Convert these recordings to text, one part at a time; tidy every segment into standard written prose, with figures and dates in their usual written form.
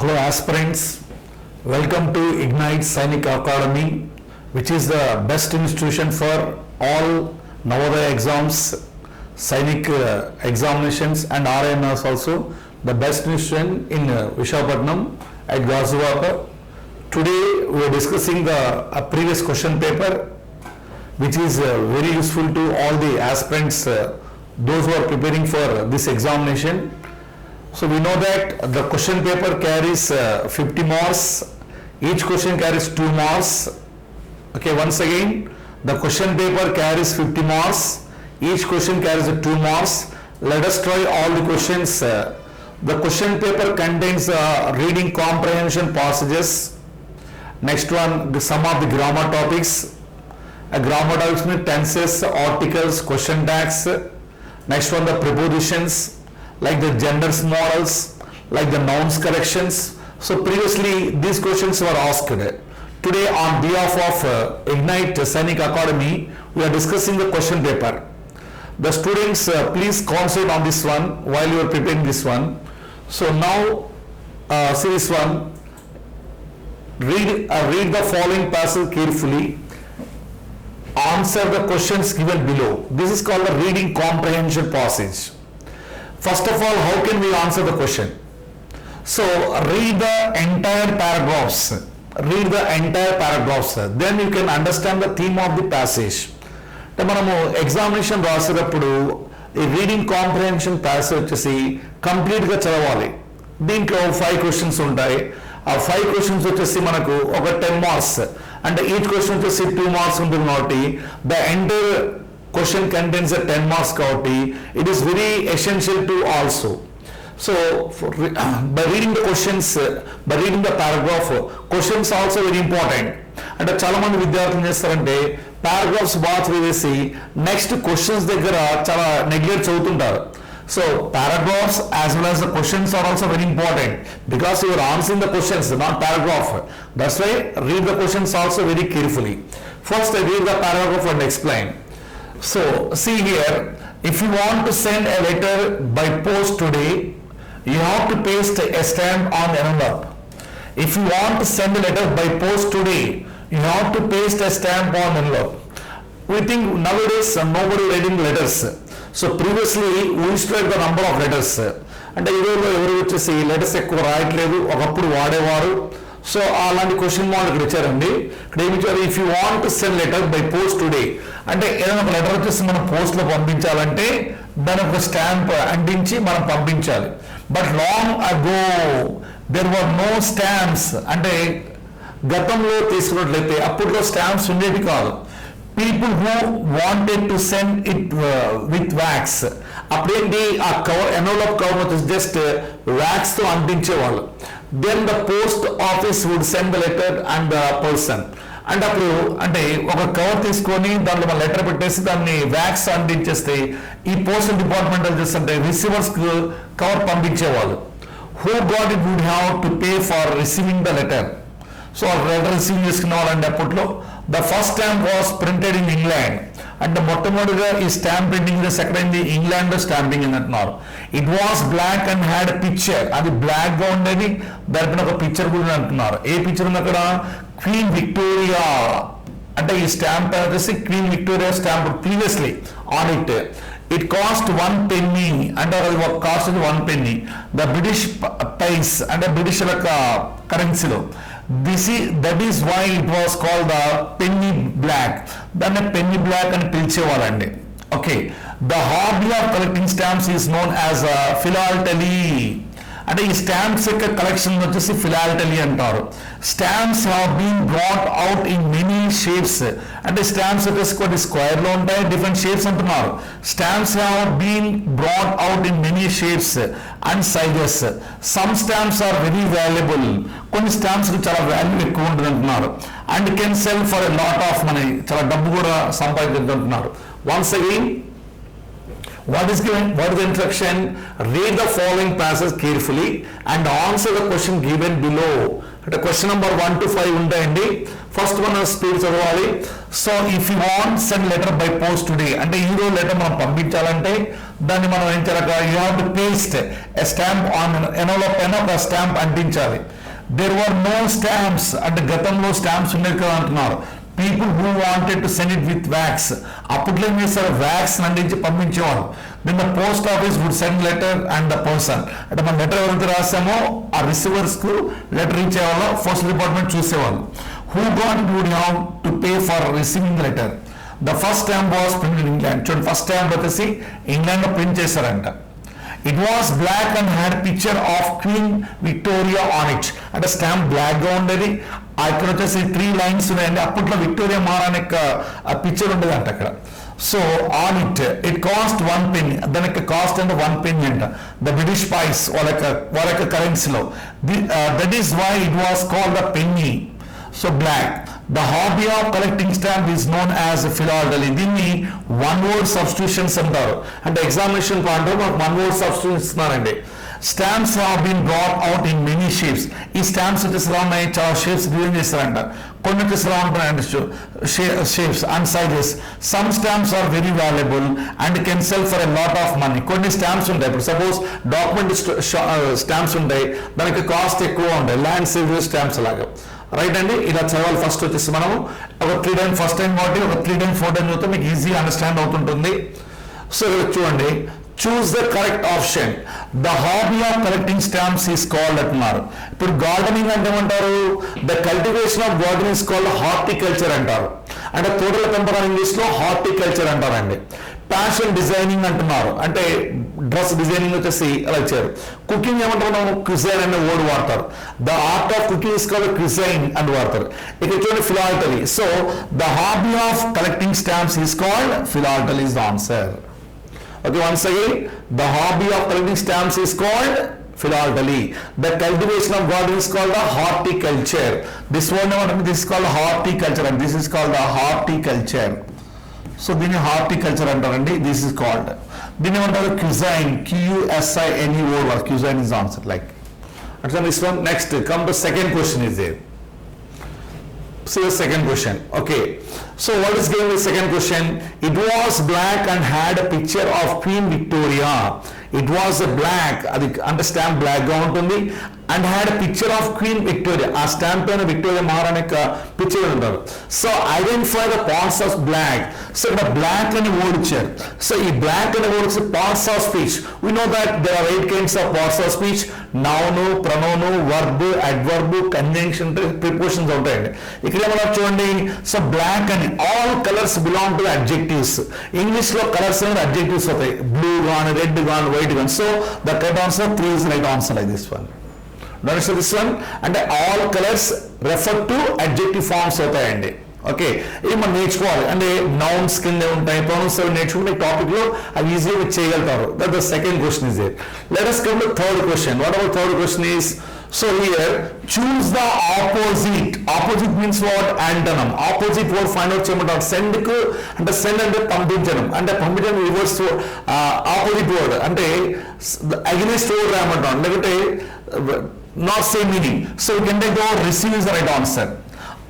Hello aspirants, welcome to Ignite Sainik Academy, which is the best institution for all Navodaya exams, Sainik examinations and RNS also, the best institution in Visakhapatnam at Gazuvaka. Today we are discussing the previous question paper, which is very useful to all the aspirants, those who are preparing for this examination. So we know that the question paper carries 50 marks, each question carries 2 marks. Okay, once again, the question paper carries 50 marks, each question carries 2 marks. Let us try all the questions. The question paper contains reading comprehension passages. Next one, the sum of the grammar topics. Grammar topics mean tenses, articles, question tags. Next one, the prepositions, like the genders models, like the nouns corrections. So previously these questions were asked. Today on behalf of Ignite Sainik Academy, we are discussing the question paper. The students please concentrate on this one while you are preparing this one. So now see this one. Read the following passage carefully. Answer the questions given below. This is called the reading comprehension passage. First of all, how can we answer the question? So read the entire paragraphs. Read the entire paragraphs. Then you can understand the theme of the passage. మనము examination రాసేటప్పుడు ఈ reading comprehension passage వచ్చేసి కంప్లీట్గా చదవాలి. దీంట్లో 5 questions ఉంటాయి. ఆ 5 questions వచ్చేసి మనకు ఒక 10 మార్క్స్, అంటే ఈచ్ క్వశ్చన్ వచ్చేసి 2 మార్క్స్ ఉంటుంది కాబట్టి the entire question contains a 10 marks kabatti it is very essential to also. So by reading the questions, by reading the paragraph, questions also very important. అంటే చాలా మంది విద్యార్థులు ఏం చేస్తారంటే పారాగ్రాఫ్స్ బాగా చదివేసి నెక్స్ట్ క్వశ్చన్స్ దగ్గర చాలా neglect చదువుతుంటారు. So paragraphs as well as the questions are also very important because you are answering the questions, not paragraph. That's why read the questions also very carefully. First I read the paragraph and explain. So see here, if you want to send a letter by post today, you have to paste a stamp on envelope. If you want to send a letter by post today, you have to paste a stamp on envelope. We think nowadays nobody writing letters. So previously we used to write the number of letters. అంటే ఈరోజు ఎవరు వచ్చేసి letters ఎక్కువ రాయట్లేదు, ఒకప్పుడు వాడేవారు. So అలాంటి question mark ఇక్కడ ఇచ్చారండి. ఇక్కడ ఏమి ఇచ్చారు? If you want to send letter by post today, అంటే ఏదైనా ఒక లెటర్ వచ్చేసి మనం పోస్ట్లో పంపించాలంటే దాని ఒక స్టాంప్ అంటించి మనం పంపించాలి. But long ago there were no stamps, అంటే గతంలో తీసుకున్నట్లయితే అప్పట్లో స్టాంప్స్ ఉండేవి కాదు. People who wanted to send it with wax, అప్పుడేంటి ఆ కవర్ ఎన్వలప్ కవర్ వచ్చేసి జస్ట్ వ్యాక్స్తో అంటించేవాళ్ళు. Then the post office would send the letter and the person. అంటే అప్పుడు అంటే ఒక కవర్ తీసుకొని దాంట్లో మన లెటర్ పెట్టేసి దాన్ని వ్యాక్స్ అంటించేస్తే ఈ పోస్టల్ డిపార్ట్మెంట్ చేస్తుంటే రిసీవర్స్ కవర్ పంపించేవాళ్ళు. Who got it would have to pay for receiving the letter. So ఆ లెటర్ రిసీవ్ చేసుకునే వాళ్ళంటే అప్పట్లో the first stamp was printed in England. అంటే మొట్టమొదటిగా ఈ స్టాంప్ ప్రింటింగ్ ఎక్కడైంది? ఇంగ్లాండ్ లో స్టాంపింగ్ అని అంటున్నారు. It was black and had picture, అది బ్లాక్ గా ఉండేది, దానిపైన ఒక పిక్చర్ కూడా అంటున్నారు. ఏ పిక్చర్ ఉంది అక్కడ? Queen Victoria. అంటే ఈ స్టాంప్ వచ్చేసి queen Victoria stamp previously on it. It cost 1 penny, అంటే అది ఒక cost 1 penny. The British pies, అంటే బ్రిటిష్ యొక్క కరెన్సీలో. That is why it was called the penny black. దాన్ని పెన్నీ బ్లాక్ అని పిలిచేవాళ్ళండి. Okay, the hobby of collecting stamps is known as philately. అంటే ఈ స్టాంప్స్ యొక్క కలెక్షన్ వచ్చేసి ఫిలాటలీ అంటారు. Stamps have been brought out in many shapes, అంటే stamps వచ్చేసి కొన్ని స్క్వేర్ లో ఉంటాయి, డిఫరెంట్ షేప్స్ అంటున్నారు. Stamps have been brought out in many shapes and sizes. Some stamps are very valuable, కొన్ని స్టాంప్స్ చాలా వాల్యూ ఎక్కువ ఉంటుంది అంటున్నారు. And can sell for a lot of money, చాలా డబ్బు కూడా సంపాదించుకుంటున్నారు. Once again what is given? What is the instruction? Read the following passage carefully and answer the question given below. అంటే క్వశ్చన్ నెంబర్ 1 to 5 ఉంటాయండి. First one speed చదవాలి. So if you want send letter by post today, అంటే ఈ రోజు letter మనం పంపించాలంటే దాన్ని మనం ఏం చేయాలి, you have to paste a stamp on envelope పైన ఒక స్టాంప్ అంటించాలి. దేర్ వర్ నో స్టాంప్స్, అంటే గతంలో స్టాంప్స్ ఉండేది కదా అంటున్నారు. People who wanted to send it with wax, అప్పట్లో ఏం చేస్తారు, వ్యాక్స్ అంటించి పంపించేవారు. Then the post office would send letter and the person, అంటే మన లెటర్ ఎవరైతే రాసామో ఆ రిసీవర్స్ కు లెటర్ ఇచ్చేవాళ్ళు పోస్టల్ డిపార్ట్మెంట్ చూసేవాళ్ళు. Who got it would have to pay for receiving the letter. The first stamp was printed in England. చూడండి first stamp వచ్చేసి England లో ప్రింట్ చేశారంట. It was black and had picture of queen Victoria on it, అంటే stamp black గా ఉండేది. ఇక్కడ వచ్చేసి 3 lines ఉన్నాయండి. అప్పట్లో విక్టోరియా మహారాణి యొక్క పిక్చర్ ఉండేది అంట అక్కడ. So on it cost 1 penny, దాని యొక్క కాస్ట్ అంటే 1 penny అంట. ద బ్రిటిష్ పైస్ వాళ్ళ యొక్క కరెన్సీలో. That is why it was called the penny. So black. The hobby of collecting stamp is known as philately. దీన్ని వన్ వర్డ్ సబ్స్టిట్యూషన్స్ అంటారు. అంటే ఎగ్జామినేషన్ పాయింట్ మనకు వన్ వర్డ్ సబ్స్టిట్యూషన్స్ ఇస్తున్నారండి. Stamps have been brought out in many shapes. ఈ stamps వచ్చేసి ఎలా ఉన్నాయి, చాలా షేప్స్ డిజైన్ చేస్తారంట. కొన్ని వచ్చేసి ఎలా ఉంటాయంటే shapes and sizes. Some stamps are very valuable and can sell for a lot of money. కొన్ని స్టాంప్స్ ఉంటాయి, ఇప్పుడు సపోజ్ డాక్యుమెంట్ స్టాంప్స్ ఉంటాయి, దానికి కాస్ట్ ఎక్కువ ఉంటాయి, ల్యాండ్ సేవియర్ స్టాంప్స్ లాగా. రైట్ అండి, ఇలా చదవాలి. ఫస్ట్ వచ్చేసి మనము ఒక 3 times ఫస్ట్ టైం కాబట్టి ఒక 3 times 4 times చదివితే మీకు ఈజీ అండర్స్టాండ్ అవుతుంటుంది. సో ఇక్కడ చూడండి, choose the correct option. The hobby of collecting stamps is called అంటున్నారు. ఇప్పుడు గార్డెనింగ్ అంటే ఏమంటారు, the cultivation of gardening is called horticulture అంటారు. అంటే తోటల పెంపకం ఇంగ్లీష్ లో హార్టికల్చర్ అంటారండి. ఫ్యాషన్ డిజైనింగ్ అంటున్నారు, అంటే డ్రెస్ డిజైనింగ్ వచ్చేసి అలా ఇచ్చారు. కుకింగ్ ఏమంటారు, క్విజైన్ అనే వర్డ్ వాడతారు. The art of cooking is called క్విజైన్ అని వాడతారు. ఇక్కడ చూడండి philately. So the hobby of collecting stamps is called philately is the answer. Okay, once again, the hobby of collecting stamps is called philately. The cultivation of garden is called the horticulture. This one, this is called horticulture, and this is called the horticulture. So, దీన్ని horticulture అంటారండి. This is called, దీన్ని ఏమంటారు, cuisine. QUSINE word, cuisine is answer. Like, understand this one. Next, come to second question is there. See the second question. Okay, so what is given the second question? It was black and had a picture of Queen Victoria. It was a black, అది అంటే stamp black గా ఉంటుంది. And had picture of queen Victoria, ఆ stamp పైన Victoria మహారాణి యొక్క picture ఉంటారు. So identify the parts of black. So ఇక్కడ బ్లాక్ అని వర్డ్ ఇచ్చారు. సో ఈ బ్లాక్ అనే word parts of speech. We know that there are 8 kinds of parts of speech. Noun, pronoun, verb, adverb, conjunction, prepositions ఉంటాయండి. ఇక్కడ ఏమన్నా చూడండి. So black అని all colours belong to adjectives. English లో colours అనేది adjectives అవుతాయి, blue gone, red gone, white gone. So the correct answer 3 is right answer like this one. Notice this one, అంటే all colours refer to adjective forms అవుతాయండి. Okay, ఇది మనం నేర్చుకోవాలి. అంటే nouns కింద ఉంటాయి, ప్రొనౌన్స్ నేర్చుకుంటే టాపిక్ లో అవి ఈజీగా చేయగలుగుతారు. That the second question is there. Let us come to third question. What about third question is, so here choose the opposite. Opposite means what? Antonym. Opposite word find out చేయమంటారు. Send కు అంటే send అంటే పంపించడం, అంటే పంపించడం reverse opposite word, అంటే against word రాయమంటాం, లేకపోతే not same meaning. So you can take the receive is the right answer.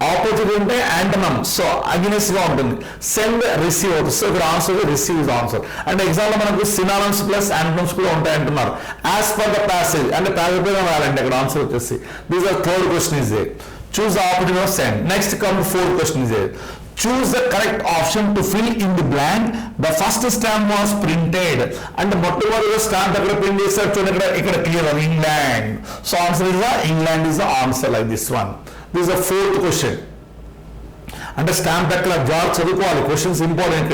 Opposite అంటే యాంటనమ్, సో అగైనెస్ట్ గా ఉంటుంది. సెండ్, రిసీవ్ అవుతుంది. సో ఇక్కడ ఆన్సర్ రిసీవ్ ఇస్ ఆన్సర్. అంటే ఎగ్జామ్ లో మనకు సినానమ్స్ ప్లస్ యాంటనమ్స్ కూడా ఉంటాయి అంటున్నారు. యాజ్ పర్ ద ప్యాసేజ్, అంటే ప్యాసేజ్ రాయాలంటే ఇక్కడ ఆన్సర్ వచ్చేసి. This are third question is there. Choose the opposite of send. Next come fourth question is there. Choose the correct option to fill in the blank. The first stamp was printed. And మొట్టమొదటి stamp ఎక్కడ print చేశారు చూడండి, ఇక్కడ clear England. So answer is England is the answer like this one. This is the fourth question. అంటే stamp ఎక్కడ జాబ్ చదువుకోవాలి, questions important.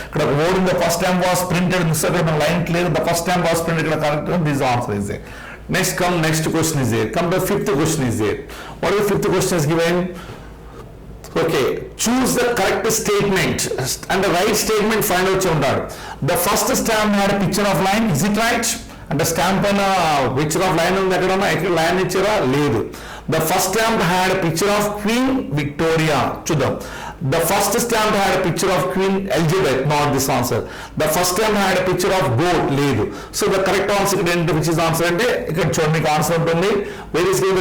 ఇక్కడ word in the first stamp was printed, miss అక్కడ line clear, the first stamp was printed, ఇక్కడ correct. This answer is there. Next question is there. Come to fifth question is there. What is the fifth question is given? Okay, choose the correct statement and the right statement find out cheyuntaru. The first stamp had a picture of lion, is it right? And the stamp and picture of lion undi ekkada lion ichara ledu. The first stamp had a picture of Queen Victoria. Chudam. The first stamp had a picture of Queen Elizabeth, not this answer. The first stamp had a picture of goat, లేదు. So the correct answer ఏంటి, which is answer అంటే ఇక్కడ చూడండి మీకు answer ఉంటుంది. Where is given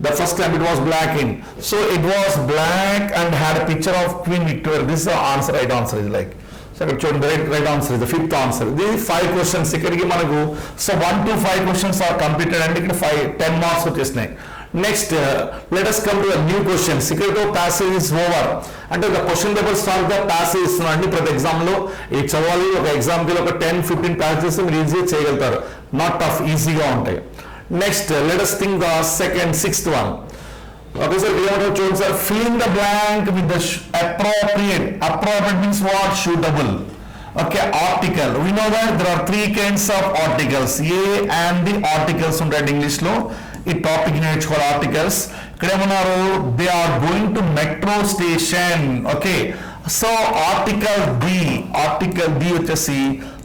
the first stamp, it was black in. So it was black and had a picture of Queen Victoria. This is the answer, right answer is like. So ఇక్కడ చూడండి right answer is the fifth answer. These 5 questions ఇక్కడికి మనకు so 1 to 5 questions are completed and ఇక్కడ 10 marks వచ్చేసినాయి. Next, let us come to a new question. Secret of passage is over. అంటే the question paper start the passage ఇస్తున్నాండి ప్రతి ఎగ్జామ్లో ఇది చదవాలి. ఒక ఎగ్జామ్కి ఒక 10-15 passages మీరు ఈజీగా చేయగలుగుతారు. నాట్ టఫ్, ఈజీగా ఉంటాయి. Next let us think the sixth one. Okay sir, ఏమంటారు చూడండి sir. fill in the blank with the appropriate means what? Suitable. Okay, article. We know that there are 3 kinds of articles. A and the articles ఉంటాయి ఇంగ్లీష్లో. ఈ topic నేర్చుకోవాలి articles. ఇక్కడ ఏమన్నారు, they are going to metro station. Okay, so article the వచ్చేసి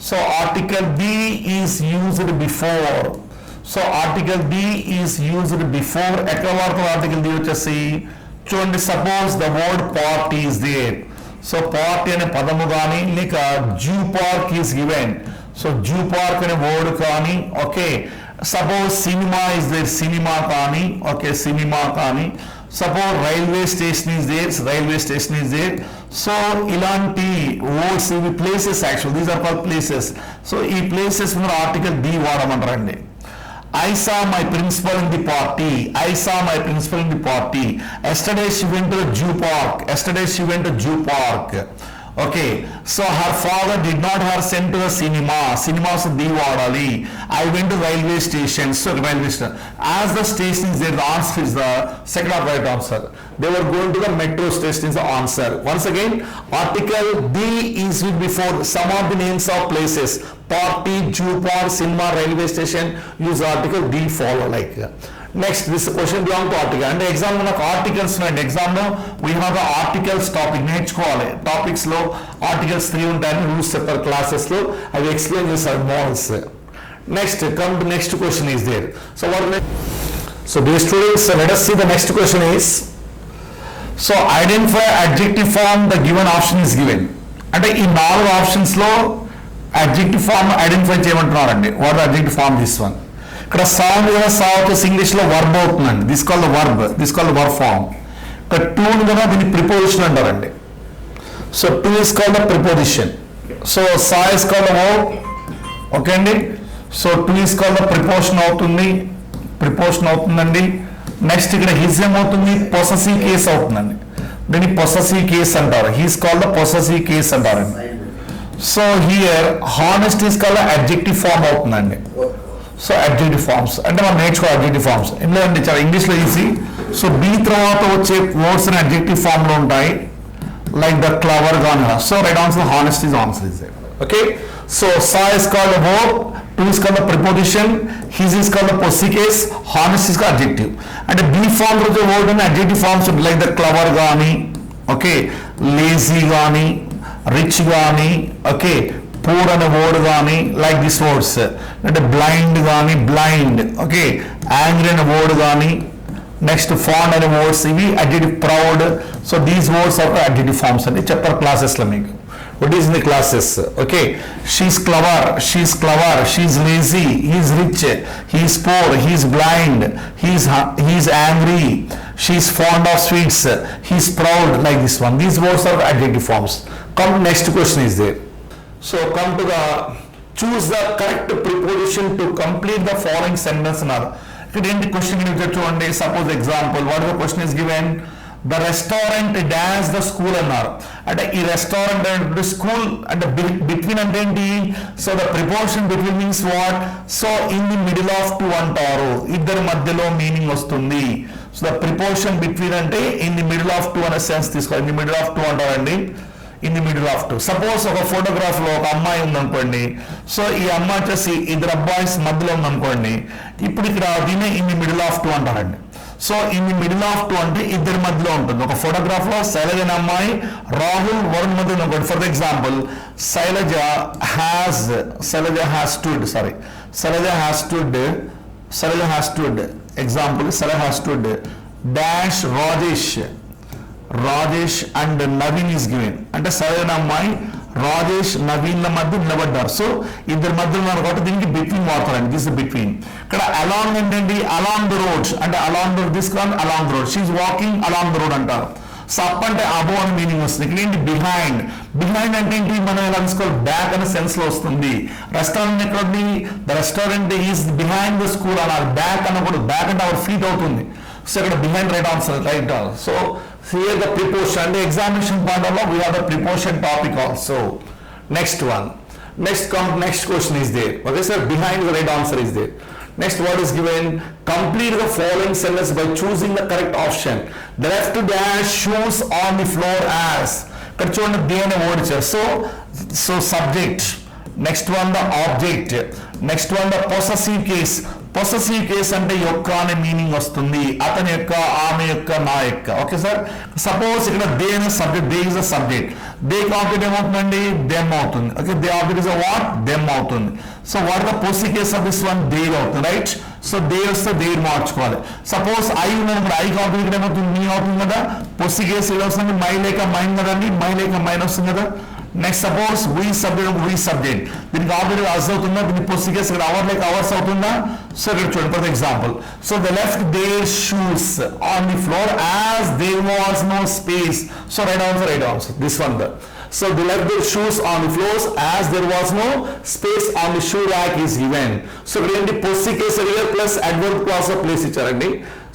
so article the is used before. So article the is used before ఎక్కడ వాడుతారు article the వచ్చేసి చూడండి. Suppose the word part is there. So party అనే పదము కానీ లేక zoo park is given. So zoo park అనే వర్డ్ కానీ okay. Suppose cinema is there, cinema కానీ ఓకే, సినిమా కానీ. Suppose railway station is there, so ఇలాంటి వర్డ్స్ ఇవి places, actual these are called places. So ఈ ప్లేసెస్ మీద article the వాడమంటారండి. I saw my principal in the party. Yesterday she went to Zoo Park. Okay, so her father did not have sent to the cinema. Cinemas the vadali. I went to railway station. So railway station. As the station is there, the answer is the second or right answer. They were going to the metro station is the answer. Once again, article D is with before some of the names of places. Party, Zoo Park, cinema, railway station. Use article D follow like. Next, this question belong to article. And the exam మనకు articles ఉన్నాయి. ఎగ్జామ్లో we have the articles topic నేర్చుకోవాలి. టాపిక్స్లో articles 3 ఉంటాయని rules చెప్పారు క్లాసెస్లో, అవి explain చేస్తారు models. Next come to next question is there. So what next? So the students, let us see the next question is, so identify adjective form the given option is given. అంటే ఈ 4 ఆప్షన్స్లో adjective form identify చేయమంటున్నారండి. What adjective form this one? ఇక్కడ సా ఉంది కదా, సా వచ్చేసి ఇంగ్లీష్లో verb అవుతుందండి. This call the verb form. ఇక్కడ టూ ఉంది కదా, దీన్ని ప్రిపోజిషన్ అంటారండి. So to is call the preposition. So saw is call the verb. Okay అండి. So to is call the preposition అవుతుందండి. నెక్స్ట్ ఇక్కడ హిజ్ ఏమవుతుంది, పొసెసివ్ కేస్ అవుతుందండి. దీన్ని పొసెసివ్ కేస్ అంటారు. His call the possessive case అంటారండి. So here honest is call the adjective form అవుతుందండి. So adjective forms అంటే మనం నేర్చుకో అడ్జెక్టివ్ ఫార్మ్స్ ఇందులో అండి చాలా ఇంగ్లీష్లో ఈజీ. సో బీ తర్వాత వచ్చే వర్డ్స్ అని అడ్జెక్టివ్ ఫార్మ్లో ఉంటాయి, like the clever gone. So right answer honest is answer is okay. So saw is called the verb, to is called the preposition, his is called the possessive case, honest is called adjective. అంటే be form వచ్చే word అని adjective forms like the clever కానీ okay, lazy కానీ, rich కానీ okay, poor అనే word కానీ like this words. అంటే blind కానీ బ్లైండ్ ఓకే, యాంగ్రీ అనే వర్డ్ కానీ, నెక్స్ట్ ఫాండ్ అనే వర్డ్స్ ఇవి adjective. Proud. So these words are adjective forms అని చెప్పారు క్లాసెస్లో మీకు. What is in the classes? Okay, she's clever, she's lazy, he's rich, he's poor, he's blind, he's angry, she's fond of sweets, he's proud, like this one. These words are adjective forms. Come next question is there. So come to the choose the correct preposition to complete the following sentence. Here question చూడండి. Suppose example, what the question is given, the restaurant dash the school అన్నారు. అంటే ఈ restaurant అంటే school అంటే between అంటే ఏంటి? So the preposition between means what? So in the middle of two అంటారు, ఇద్దరి మధ్యలో మీనింగ్ వస్తుంది. సో ద ప్రిపోజిషన్ బిట్వీన్ అంటే in the middle of two అనే సెన్స్ తీసుకోవాలి. In the middle of two అంటారండి. In the middle of two. Suppose ఒక photograph లో ఒక అమ్మాయి ఉందనుకోండి. సో ఈ అమ్మాయి వచ్చేసి ఇద్దరు అబ్బాయిస్ మధ్యలో ఉందనుకోండి. ఇప్పుడు ఇక్కడ దీన్ని in the middle of two అంటారండి. So in the middle of two అంటే ఇద్దరి మధ్యలో ఉంటుంది. ఒక ఫోటోగ్రాఫ్ లో శైలజ అనే అమ్మాయి రాహుల్ వరుణ్ మధ్య అనుకోండి. For example Shailaja has stood example Shailaja has stood dash Rajesh Rajesh and Naveen is given అంటే సరైన అమ్మాయి రాజేష్ నవీన్ల మధ్య నిలబడ్డారు. సో ఇద్దరి మధ్య ఉన్నారు కాబట్టి దీనికి బిట్వీన్ వాడతారండి. This between. ఇక్కడ అలాంగ్ ఏంటండి, అలాంగ్ ద రోడ్ అంటే along the this con along the road, she's walking along the road అంటారు. సో అప్ అంటే అబో అని మీనింగ్ వస్తుంది. ఇక్కడ ఏంటి బిహైండ్, బిహైండ్ అంటే ఏంటి మనం ఎలా తీసుకోవాలి, బ్యాక్ అనే సెన్స్ లో వస్తుంది. రెస్టారెంట్ ఎక్కడ ఉంది, the restaurant is behind the school అన్నారు. బ్యాక్ అనకూడదు, బ్యాక్ అంటే అవర్ ఫీట్ అవుతుంది. సో ఇక్కడ behind right answer right. So here the preposition and the examination part of we have the preposition topic also. Next one, next question is there. Okay sir, behind the right answer is there. Next word is given, complete the following sentence by choosing the correct option. The left dash shoes on the floor as ఇక్కడ చూడండి దేని word ఇచ్చారు. So subject, next one the object, next one the possessive case. Possessive case అంటే యొక్క అనే meaning వస్తుంది, అతని యొక్క, ఆమె యొక్క, నా యొక్క. ఓకే సార్, సపోజ్ ఇక్కడ దే అనే subject, they is a subject, they object ఏమవుతుందండి, దెమ్ అవుతుంది. Okay, they object is a what, them అవుతుంది. So what the possessive case of this one, they అవుతుంది రైట్. సో దే వస్తే they మార్చుకోవాలి. Suppose I ఉన్నప్పుడు I object ఏమవుతుంది, me అవుతుంది కదా. పొసెసివ్ కేస్ ఏదో వస్తుంది, మై లేక మైన్ కదండి, మై లేక మైన్ వస్తుంది కదా. Next suppose we subject, we subject, దీనికి ఆబ్జెక్ట్ అస్ అవుతుందా, దీనికి పొసెసివ్ కేస్ ఇక్కడ అవర్ లేక అవర్స్ అవుతుందా. సో ఇక్కడ చూడండి for example, so the left their shoes on the floor as there was no space. So right answer this one. So they left their shoes on the floors as there was no space on the shoe rack is given. So really possessive case here plus adverb clause of place ఇచ్చారండి.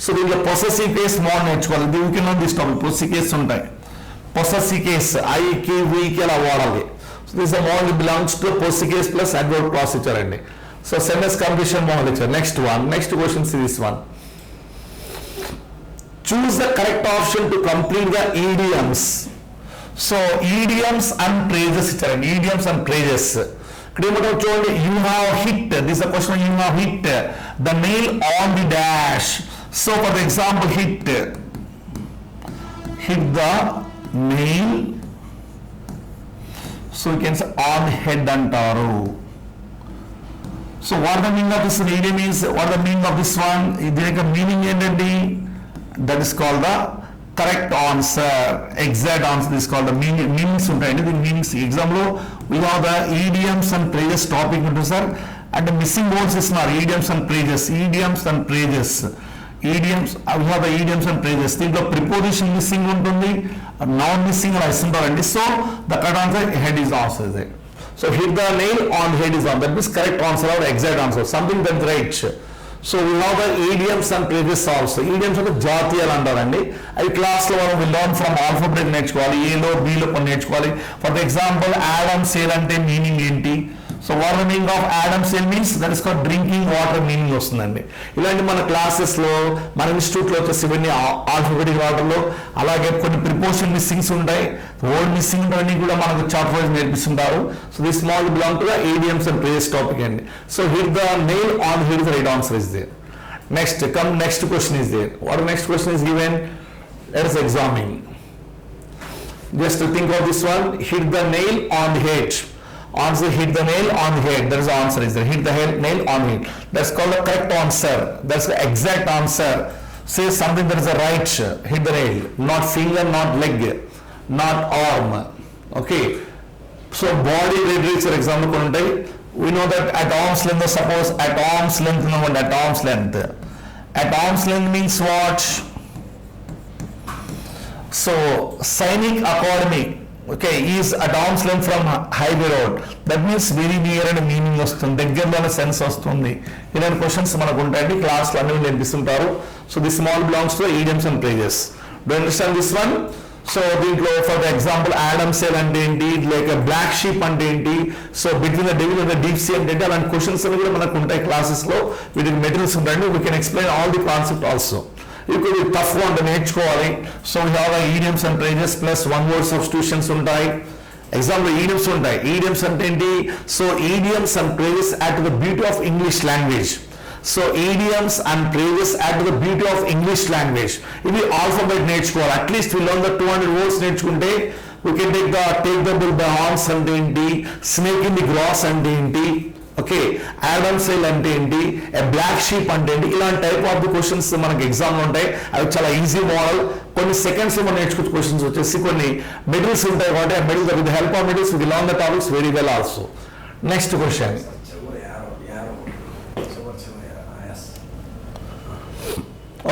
So దీంట్లో possessive case mode నేర్చుకోవాలి. దీనికి know this topic possessive case ఉంటాయి. possessive case I కి we కి అలా వాడాలి. So this the mode belongs to possessive case plus adverb clause ఇచ్చారండి. సో sentence completion మోడ్ ఇచ్చారు. Next question is this one. Choose the correct option to complete the idioms. So idioms and phrases ఇచ్చారండి. idioms and phrases ఇక్కడ ఏమంటారు చూడండి, you have hit, this question, you have hit the nail on the dash. So for example hit the nail, so you can say on head అంటారు. So what the meaning of this idiom is, what the meaning of this one, దీని యొక్క meaning ఏంటండి, that is called the correct answer, exact answer. This called the meanings ఉంటాయండి. దీని meanings exam లో we have the idioms and praises topic ఉంటుంది sir. అంటే missing words ఇస్తున్నారు, idioms and phrases, idioms and phrases, idioms we have the idioms and phrases. దీంట్లో preposition missing ఉంటుంది, noun missing అలా ఇస్తుంటారండి. So the correct answer head is answer is it. So hit the nail on head is on, that means correct answer or exact answer, something that right. So we have the idioms and phrases also. idioms అంటే జాతీయాలు అంటారండి. అవి క్లాస్లో మనం learn from alphabet నేర్చుకోవాలి, ఏలో బీలో కొన్ని నేర్చుకోవాలి. ఫర్ ఎగ్జాంపుల్ యాడమ్ సేల్ అంటే మీనింగ్ ఏంటి. So what the meaning of Adam sale means that is called drinking water meaning వస్తుందండి. ఇలాంటి మన క్లాసెస్లో మన ఇన్స్టిట్యూట్లో వచ్చేసి ఇవన్నీ ఆల్ఫాబెటిక్ వాటర్లో. అలాగే కొన్ని ప్రిపోజిషన్ మిస్సింగ్స్ ఉంటాయి, వర్డ్ మిస్సింగ్ ఉంటాయని కూడా మనకు చాప్టర్ వైజ్ నేర్పిస్తుంటారు. So this small belong to the idioms and phrases topic అండి. So hit the nail on head the right answer is there. Next question is there. What the next question is given? Let us examine. Just to think of this one, hit the nail on the head. Answer, hit the nail on the head. That is the answer is there. Hit the nail on the head. That's called the correct answer. That's the exact answer. Say something that is the right. Hit the nail. Not finger, not leg, not arm. Okay. So body radius for example, we know that at arm's length, suppose at arm's length, at arm's length. At arm's length means what? So Sainik Academy, okay, is at arm's length from highway road. That means very near and meaning వస్తుంది, దగ్గరలో sense వస్తుంది. ఇలాంటి questions మనకు ఉంటాయండి, క్లాస్లో అన్ని నేర్పిస్తుంటారు. So this small belongs to idioms and phrases. Do you understand this one? So దీంట్లో ఫర్ ఎగ్జాంపుల్ యాడమ్ సేల్ అంటే ఏంటి, లైక్ బ్లాక్ షీప్ అంటే ఏంటి, so between the devil and the deep sea అంటే అలాంటి క్వశ్చన్స్ అన్ని కూడా మనకు ఉంటాయి క్లాసెస్లో. వీటికి మెటీరియల్స్ ఉంటాయండి, we can explain all the concept also. ఇప్పుడు టఫ్ అంటే నేర్చుకోవాలి. So we have idioms and phrases plus one word substitutions ఉంటాయి. ఎగ్జాంపుల్ idioms ఉంటాయి. idioms అంటే ఏంటి, so idioms and phrases add to the beauty of English language. So idioms and phrases add to the beauty of English language. If we alphabet నేర్చుకోవాలి, at least we learn the 200 words నేర్చుకుంటే we can take the bull by horns అంటే ఏంటి, snake in the grass అంటే ఏంటి, okay, Adam cell అంటే ఏంటి, ఏ black sheep అంటే ఏంటి, ఇలాంటి టైప్ ఆఫ్ ది క్వశ్చన్స్ మనకి ఎగ్జామ్లో ఉంటాయి. అవి చాలా ఈజీ మోడల్. కొన్ని సెకండ్స్ మనం నేర్చుకునే క్వశ్చన్స్ వచ్చేసి కొన్ని మిడిల్స్ ఉంటాయి కాబట్టి ఆ model with help of models will learn the topics very well also. Next question.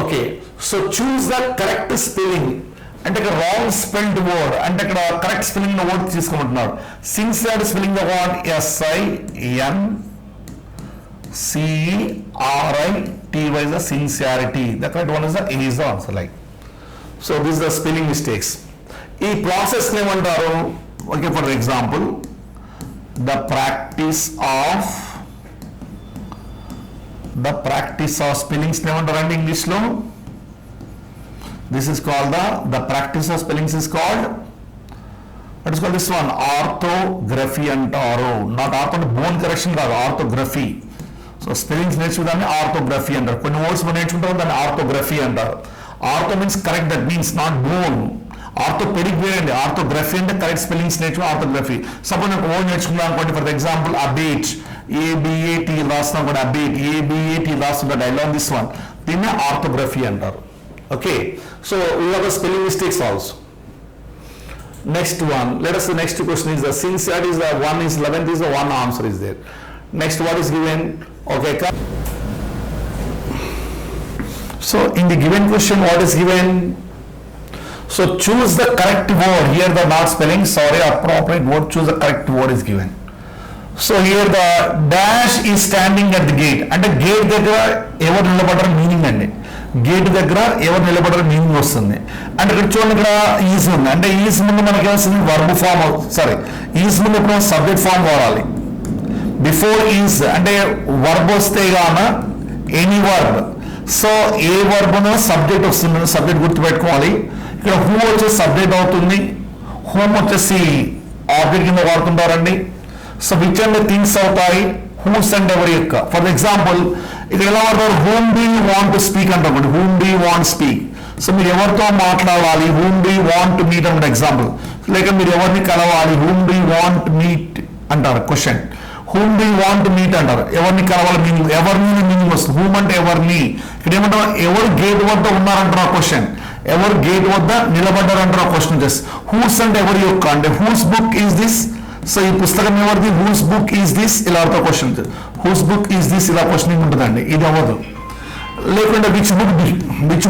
Okay, so choose the correct spelling అంటే ఇక్కడ రాంగ్ స్పెల్డ్ వర్డ్ అంటే ఇక్కడ కరెక్ట్ స్పెల్లింగ్ వర్డ్ తీసుకోమంటున్నారు. Sincere spelling the word SINCERITY is the sincerity. The correct one is the A is the answer. Like so, this is the spelling mistakes. ఈ process ఏమంటారు? Okay, for example the practice of spellings ఏమంటారండి ఇంగ్లీష్లో? This is called the practice of spellings is called, what is called this one, orthography అంటారు. Not ortho అంటే bone correction కాదు, ఆర్థోగ్రఫీ. So spellings నేర్చుకుంటాన్ని ఆర్థోగ్రఫీ అంటారు. కొన్ని words మనం నేర్చుకుంటాం దాన్ని ఆర్థోగ్రఫీ అంటారు. Ortho means correct, that means not bone. Orthopaedic వేయండి, ఆర్థోగ్రఫీ అంటే కరెక్ట్ స్పెల్లింగ్స్ నేర్చుకుని ఆర్థోగ్రఫీ. సపోజ్ నాకు వర్డ్ నేర్చుకున్నాను అనుకోండి, ఫర్ ఎగ్జాంపుల్ అబేట్, ABAT రాస్తున్నాం కూడా, అబేట్ ABAT రాస్తుంటాడు, ఐ లర్న్ దిస్ వన్, దీన్ని ఆర్థోగ్రఫీ అంటారు. Okay, so we have the spelling mistakes also. Next one, let us, the next question is the sincerity is the one is 11th is the one answer is there. Next, what is given? Okay, so in the given question what is given? So choose the correct word. Here the not spelling, sorry, appropriate word, choose the correct word is given. So here the dash is standing at the gate. అంటే gate దగ్గర ఎవరు నిలబడరు meaning అండి. Gate దగ్గర ఎవరు నిలబడరు meaning వస్తుంది. అంటే ఇక్కడ చూడండి, ఇక్కడ ఈజ్ ఉంది అంటే ఈజ్ ముందు మనకి ఏమొస్తుంది, వర్బ్ ఫామ్, సారీ ఈజ్ ముందు ఇప్పుడు సబ్జెక్ట్ ఫామ్ వాడాలి. బిఫోర్ ఈజ్ అంటే వర్బ్ వస్తే గాన ఎనీ వర్బ్, సో ఏ వర్బ్ను సబ్జెక్ట్ వస్తుంది, సబ్జెక్ట్ గుర్తుపెట్టుకోవాలి. ఇక్కడ హూ వచ్చేసి సబ్జెక్ట్ అవుతుంది, హోమ్ వచ్చేసి ఆబ్జెక్ట్ కింద వాడుతుంటారండి. సో విచ్ అండ్ థింగ్స్ అవుతాయి, హూస్ అండ్ ఎవరి యొక్క. ఫర్ ఎగ్జాంపుల్ ఇక్కడ ఎలా వాడతారు, whom do you want to speak అంటారు, whom do you want speak. So మీరు ఎవరితో మాట్లాడాలి, whom do you want to meet అంటే ఎగ్జాంపుల్. లేక మీరు ఎవరిని కలవాలి, whom do you want meet అంటారు question. Whom do you want to meet అంటారు, ఎవరిని కలవాలి మీనింగ్, ఎవరిని మీనింగ్ వస్తుంది. హూమ్ అంటే ఎవరిని, ఇక్కడ ఏమంటారు, ఎవరు గేట్ వద్ద ఉన్నారంటారు క్వశ్చన్, ఎవరు గేట్ వద్ద నిలబడ్డారంటారు క్వశ్చన్. జస్ట్ హూస్ అంటే ఎవరి యొక్క అంటే whose book is this, so ఈ పుస్తకం ఎవరిది, హూస్ బుక్ ఈజ్ దిస్, ఇలా అవుతా question. Whose book is this ఇలా క్వశ్చనింగ్ ఉంటుందండి, ఇది అవ్వదు. లేకుంటే విచ్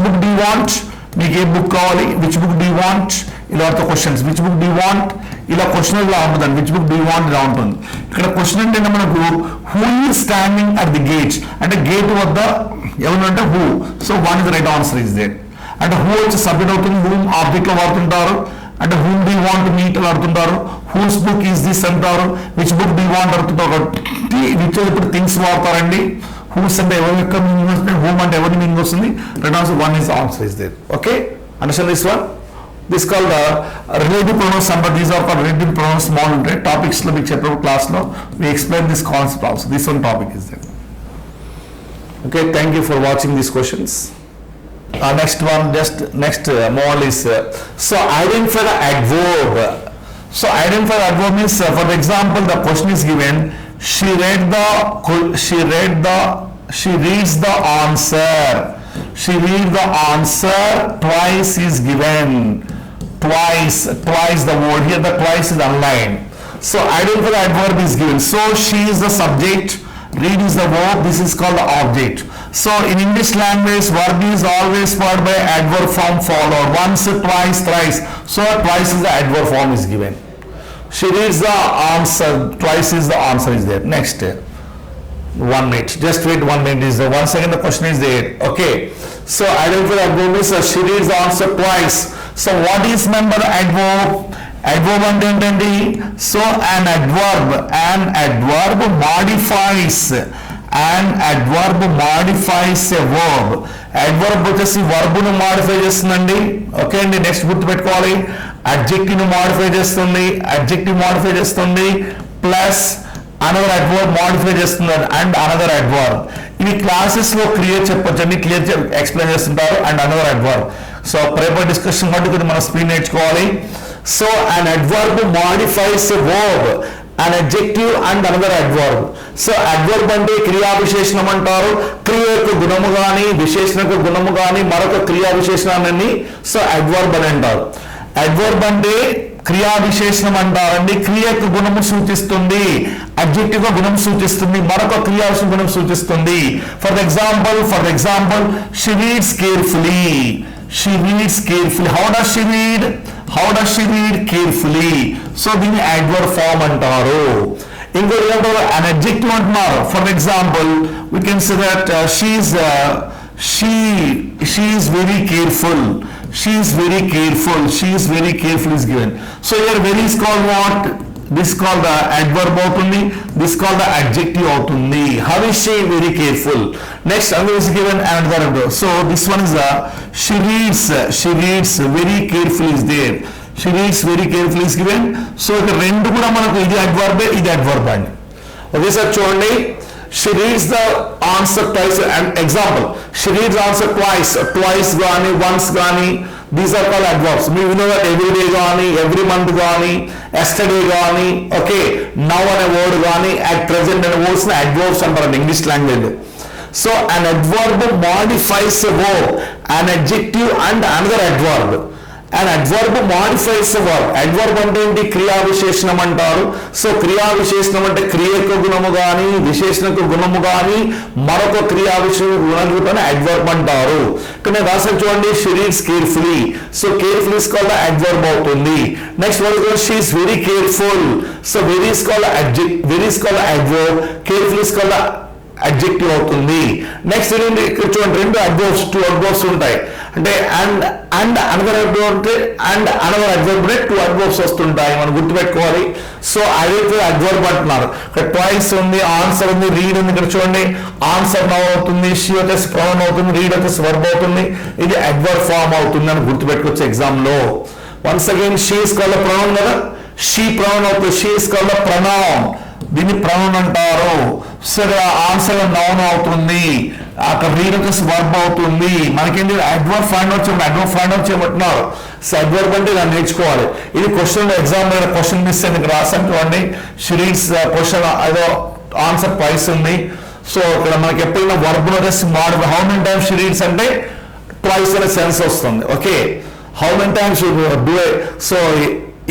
బుక్ డూ వాంట్, మీకు ఏ బుక్ కావాలి, విచ్ బుక్ డూ వాంట్, ఇలా అవుతా questions. Which book do want ఇలా క్వశ్చన్ ఇలా ఉంటుందండి, విచ్ బుక్ డూ వాంట్ ఇలా ఉంటుంది. ఇక్కడ క్వశ్చన్ అంటే మనకు who is standing at the gate అంటే గేట్ వద్ద ఎవరంటే who, so one is right answer is there. అంటే హూ వచ్చి సబ్జెక్ట్ అవుతుంది, హూమ్ ఆబ్జెక్ట్ లో వాడుతుంటారు. అంటే whom do want to meet ఆడుతుంటారు, హూస్ బుక్ ఈజ్ దిస్ అంటారు, విచ్ బుక్ డూ వాంట్ ఆడుతుంటారు. విచ్ ఇప్పుడు థింగ్స్ వాడతారండి. హూస్ అంటే ఎవరి యొక్క మీనింగ్ వస్తుంది, హూమ్ అంటే ఎవరి మీనింగ్ వస్తుంది. Right answer one is answer is there. Okay, understand this one. This call the relative pronouns అంటారు. These are called relative pronouns. Small ఉంటాయి టాపిక్స్ లో, మీకు చెప్పే క్లాస్ లో we explain this concept also. This one topic is there. Okay, thank you for watching these questions. Next one, just next model is so identify the adverb. So identify the adverb means for the example the question is given, she reads the answer. She reads the answer twice is given. Twice the word here, the twice is underlined. So identify the adverb is given. So she is the subject, read is the verb, this is called the object. So in English language, verb is always followed by adverb form followed. Once, twice, thrice. So twice is the adverb form is given. She reads the answer, twice is the answer is there. Next, 1 minute. Just wait 1 minute. Is the 1 second the question is there. Okay. So identify the adverb is she reads the answer twice. So what is meant by the adverb? Adverb అంటే ఏంటండి? So an adverb modifies. An adverb modifies a verb. Adverb వచ్చేసి verb ను modify చేస్తుందండి. Okay అండి, next గుర్తుపెట్టుకోవాలి. adjective ను modify చేస్తుంది, plus another adverb modify చేస్తుంది అండ్ అనదర్ adverb. ఇవి క్లాసెస్ లో క్లియర్ చెప్పొచ్చండి, క్లియర్ ఎక్స్ప్లెయిన్ చేస్తుంటారు. And another adverb. So paper discussion బట్టి మనం స్పీడ్ నేర్చుకోవాలి. So an adverb modifies a verb. an adjective and another adverb. So adverb అంటే క్రియా విశేషణం అంటారు. క్రియ యొక్క గుణము గాని విశేషణ యొక్క గుణము గాని మరొక క్రియా విశేషణాన్ని సో adverb అని అంటారు. adverb అంటే క్రియా విశేషణం అంటారండి. క్రియ యొక్క గుణము సూచిస్తుంది, అడ్జెక్టివ్ గుణం సూచిస్తుంది, మరొక క్రియా గుణం సూచిస్తుంది. For example she reads carefully. She reads carefully. How does she read? Carefully. So దీన్ని adverb form అంటారు. ఇంకోటి an adjective అంటున్నారు. For example we can say that she is very careful. She is very careful is given. So here very is called what? This is called the adverb అవుతుంది. This is called the adjective అవుతుంది. How is she? Very careful. Next another is given another adverb. So this one is she reads very carefully is there. She reads very carefully is given. So ఇక్కడ రెండు కూడా మనకు ఇది adverb అండి. Okay sir చూడండి. She reads the answer twice. An example, she reads answer twice గాని once గాని, these are called adverbs. We know that every day గాని every month గాని yesterday గాని okay now అనే వర్డ్ గాని at present అనే words ని adverbs అంటారు ఇంగ్లీష్ లాంగ్వేజ్ లో. So an adverb modifies a verb, an adjective and another adverb. An adverb modifies a verb. Adverb అంటే ఏంటి? క్రియా విశేషణం అంటారు. సో క్రియా విశేషణం అంటే క్రియ యొక్క గుణము గాని విశేషణ యొక్క గుణము గాని మరొక క్రియా విశేషణ గుణాన్ని adverb అంటారు. ఇక్కడ నేను రాసాను చూడండి. she reads carefully. So carefully is called the adverb అవుతుంది. Next one is she is very careful. So very is called the adverb. Careful is called the adjective అవుతుంది. నెక్స్ట్ ఏంటి? ఇక్కడ చూడండి రెండు adverbs, two adverbs ఉంటాయి. అంటే and another adverb అంటే and another adverb అంటే two adverbs వస్తుంటాయి, మనం గుర్తుపెట్టుకోవాలి. సో అదైతే adverb అంటున్నారు. ఇక్కడ ట్వైస్ ఉంది, ఆన్సర్ ఉంది, రీడ్ ఉంది. ఇక్కడ చూడంండి ఆన్సర్ నౌన్ అవుతుంది, షీ వచ్చేసి ప్రొనౌన్ అవుతుంది, రీడ్ వచ్చేసి వర్బ్ అవుతుంది. ఇది adverb ఫామ్ అవుతుంది అని గుర్తుపెట్టుకోవచ్చు ఎగ్జామ్ లో. Once again she is called the pronoun కదా, షీ ప్రొనౌన్ అవుతుంది. She is called the pronoun, దీన్ని ప్రొనౌన్ అంటారు. సరే ఆన్సర్ నౌన్ అవుతుంది, అక్కడ రీడ్ వచ్చేసి వర్బ్ అవుతుంది. మనకేంటి అడ్వర్బ్ ఫైండ్ అవుట్ చేయమంటున్నారు. సో అడ్వర్బ్ అంటే ఇలా నేర్చుకోవాలి. ఇది క్వశ్చన్ ఎగ్జామ్ క్వశ్చన్ మిస్ అయింది రాసాను చూడండి. షీరీస్ క్వశ్చన్ ఏదో ఆన్సర్ ట్వైస్ ఉంది. సో ఇక్కడ మనకి ఎప్పుడైనా వర్బ్ వచ్చేసి how many times she reads అంటే ట్వైస్ అనే సెన్స్ వస్తుంది. Okay how many times do so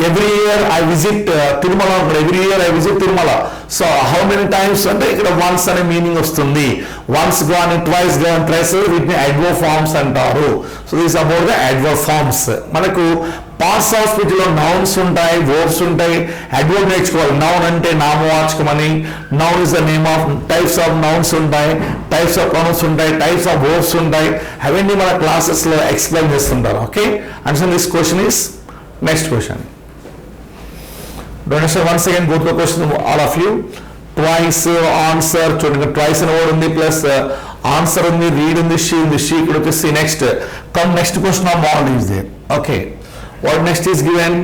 every year I visit Tirumala. Every year I visit Tirumala. So how many times అంటే ఇక్కడ once అనే మీనింగ్ వస్తుంది. once గాని twice గాని thrice వీటిని adverb forms అంటారు. So this about the adverb forms. మనకు parts of speech లో నౌన్స్ ఉంటాయి, వర్బ్స్ ఉంటాయి. adverb నేర్చుకోవాలి. నౌన్ అంటే నామవాచకం అని. Noun is the name of types of nouns ఉంటాయి, టైప్స్ ఆఫ్ ప్రొనౌన్స్ ఉంటాయి, టైప్స్ ఆఫ్ వర్బ్స్ ఉంటాయి. అవన్నీ మన క్లాసెస్ లో ఎక్స్ప్లెయిన్ చేస్తుంటారు. Okay and this question is next question. Once again go to the question all of you. Twice answer చూడండి, twice అనే word ఉంది, ప్లస్ ఆన్సర్ ఉంది, రీడ్ ఉంది, షీ ఇక్కడ వచ్చేసి next come next question of model is there. Okay what next is given.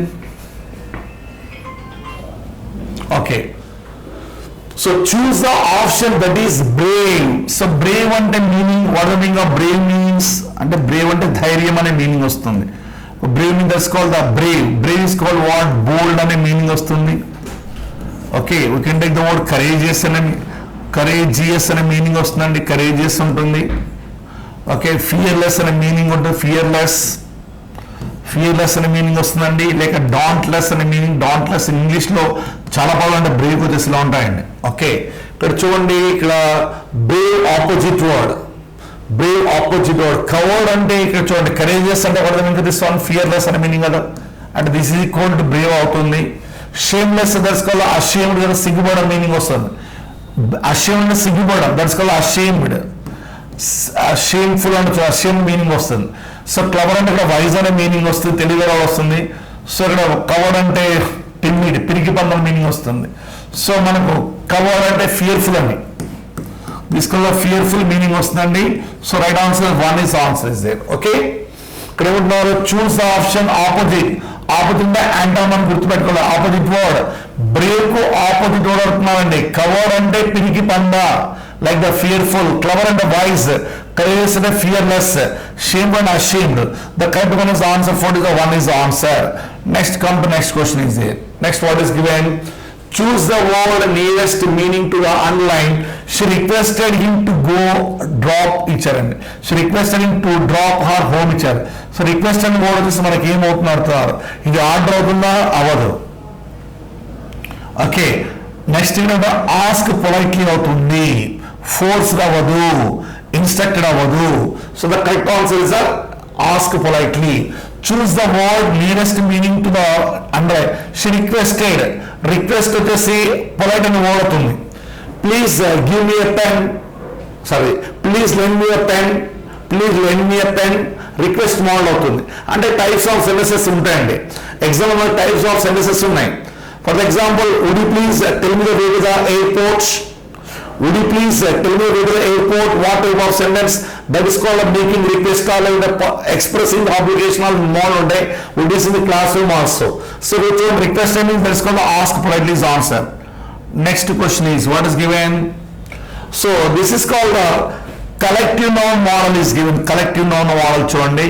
Okay so choose the option that is brave. So brave అంటే meaning, what the meaning of brave means అంటే brave అంటే ధైర్యం అనే meaning వస్తుంది. Brave means that's called the brave is called what bold అనే meaning వస్తుంది. Okay we can take the word courageous అనే meaning వస్తుందండి, కరేజియస్ ఉంటుంది. ఓకే ఫియర్లెస్ అనే మీనింగ్ ఉంటుంది, ఫియర్లెస్ అనే మీనింగ్ వస్తుందండి. లేక డాంట్లెస్ అనే మీనింగ్, డాంట్లెస్ ఇంగ్లీష్ లో చాలా పదాలు అంటే బ్రేవ్ వచ్చేసి ఇలా ఉంటాయండి. ఓకే ఇక్కడ చూడండి, ఇక్కడ బ్రేవ్ ఆపోజిట్ వర్డ్ కవర్డ్ అంటే ఇక్కడ చూడండి కరేజియస్ అంటే దిస్ వన్ ఫియర్లెస్ అనే మీనింగ్ కదా, అంటే this is equal to Brave అవుతుంది. షేమ్లెస్ దట్స్ కాల్డ్ అషేమ్డ్ కదా, సిగ్గుపడడం మీనింగ్ వస్తుంది. అషేమ్డ్ అంటే సిగ్గుపడడం, దట్స్ కాల్డ్ అషేమ్డ్. షేమ్ఫుల్ అంటే అషేమ్ మీనింగ్ వస్తుంది. సో క్లవర్ అంటే ఇక్కడ వైజ్ అనే మీనింగ్ వస్తుంది, తెలివిగా వస్తుంది. సో ఇక్కడ కవర్డ్ అంటే టిమ్మిడ్, పిరికి పందల మీనింగ్ వస్తుంది. సో మనకు కవర్డ్ అంటే ఫియర్ఫుల్ అని, దిస్ కల్ ఫియర్ఫుల్ మీనింగ్ వస్తుందండి. So right answer one is answer is there. Okay ఇక్కడ ఏమంటున్నారు, choose the option opposite. Opposite antonym మనం గుర్తుపెట్టుకోవాలి. ఆపోజిట్ వర్డ్ బ్రేవ్ కు ఆపోజిట్ వర్డ్ అవుతున్నారండి. కవర్డ్ అంటే పిరికి పంద, లైక్ ద ఫియర్ఫుల్. క్లవర్ అంటే వైజ్, కరేజియస్ అంటే fearless, shamed and ashamed. The correct one is answer 4 is the one is the answer. Next come to next question is there. Next what is given, choose the word nearest meaning to the underline. She requested him to go drop ఇచ్చారు అండి. She requested him to drop her home ఇచ్చారు. So request అని word వచ్చేసి మనకి ఏమవుతుంది అడుగుతున్నారు, ఇది order అవుతుందా, అవ్వదు. ఓకే, నెక్స్ట్ ఏంటంటే ఆస్క్ పొలైట్లీ అవుతుంది, ఫోర్స్డ్ అవ్వదు, ఇన్స్ట్రక్టెడ్ అవ్వదు. So the correct answer is ask politely. Choose the word nearest meaning to the అంటే షీ రిక్వెస్టెడ్, రిక్వెస్ట్ వచ్చేసి పొలైట్ అని వర్డ్ అవుతుంది. Please give me a pen, sorry please lend me a pen, please lend me a pen request model అవుతుంది. అంటే types of sentences ఉంటాయండి. Example types of sentences ఉన్నాయి. For example, would you please tell me the way to the airport, would you please tell me where to the airport, what type of sentence that is called a making request or like the expressing the obligation or more on day would be in the classroom also. So which one request means that is called the ask politely is answer. Next question is what is given. So this is called a collective noun model is given. Collective noun model చూడండి,